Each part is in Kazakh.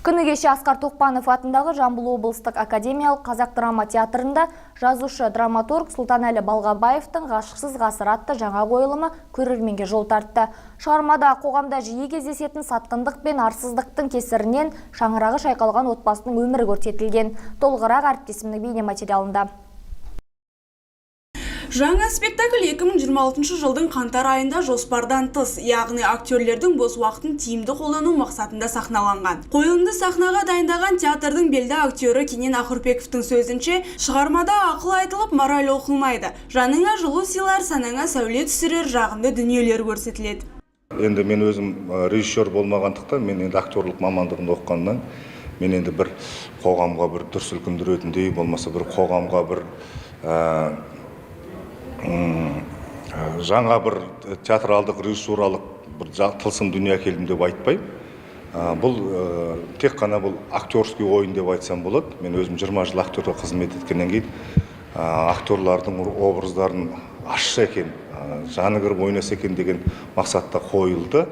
Күні кеше Асқар Тоқпанов атындағы Жамбыл облыстық академиялық қазақ драма театрында жазушы драматург Сұлтанәлі Балғабаевтың «Ғашықсыз ғасыр» атты жаңа қойылымы көрерменге жол тартты. Шығармада қоғамда жиі кездесетін сатқындық пен арсыздықтың кесірінен шаңырағы шайқалған отбасының өмірі көрсетілген. Толығырақ әріптесімнің бейнематериалында. Жаңа спектакль 2026 жылдың қаңтар айында жоспардан тыс, яғни актерлердің бос уақытын тиімді қолдану мақсатында сахналанған. Қойылымды сахнаға дайындаған театрдың белді актері Кенен Ақүрпековтың сөзінше, шығармада ақыл айтылып, мораль оқылмайды. Жаныңа жылу сыйлар, санаңа сәуле түсірер жағымды дүниелер көрсетіледі. Енді мен өзім режиссер болмағандықтан, мен енді актерлік мамандығында оқығаннан, мен енді бір қоғамға бір дүр сілкіндіретіндей, болмаса бір қоғамға бір жаңа бір театралдық, режиссуралық бір тылсым дүние әкелдім деп айтпаймын. Бұл тек қана бұл актерский ойын деп айтсам болады. Мен өзім 20 жыл актерде қызмет еткеннен кейін актерлардың образдарын ашса екен, жаны кіріп ойнаса екен деген мақсатта қойылды.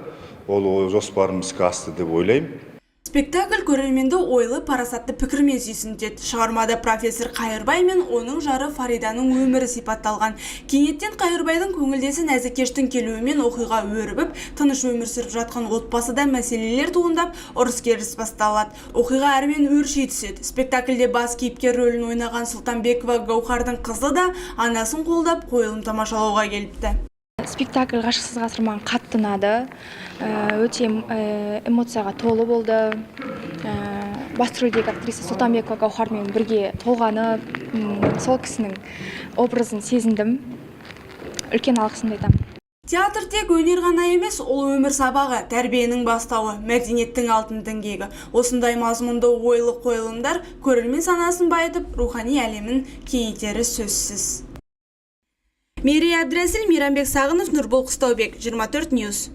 Ол жоспарым іске асты деп ойлаймын. Спектакль көрерменді ойлы, парасатты пікірмен сүйсінтеді. Шығармада профессор Қайырбай мен оның жары Фариданың өмірі сипатталған. Кенеттен Қайырбайдың көңілдесі Нәзікештің келуімен оқиға өрбіп, тыныш өмір сүріп жатқан отбасыда мәселелер туындап, ұрыс-керіс басталады. Оқиға әрмен өрши түседі. Спектакльде бас кейіпкер рөлін ойнаған Сұлтанбекова Гаухардың қызы да анасын қолдап қойылым тамашалауға келіпті. Спектакль «Ғашықсыз ғасыр» маған қатты ұнады, өте эмоцияға толы болды. Басты рөлдегі актриса Сұлтанбекова Гаухармен бірге толғанып, сол кісінің образын сезіндім. Үлкен алғысымды айтамын. Театр тек өнер ғана емес, ол өмір сабағы, тәрбиенің бастауы, мәдениеттің алтын діңгегі. Осындай мазмұнды ойлы қойылымдар көрермен санасын байытып, рухани әлемін кеңейтері сөзсіз. Мерей Әбдірәсіл, Мейрамбек Сағынов, Нұрбол Қыстаубек, 24 Ньюс.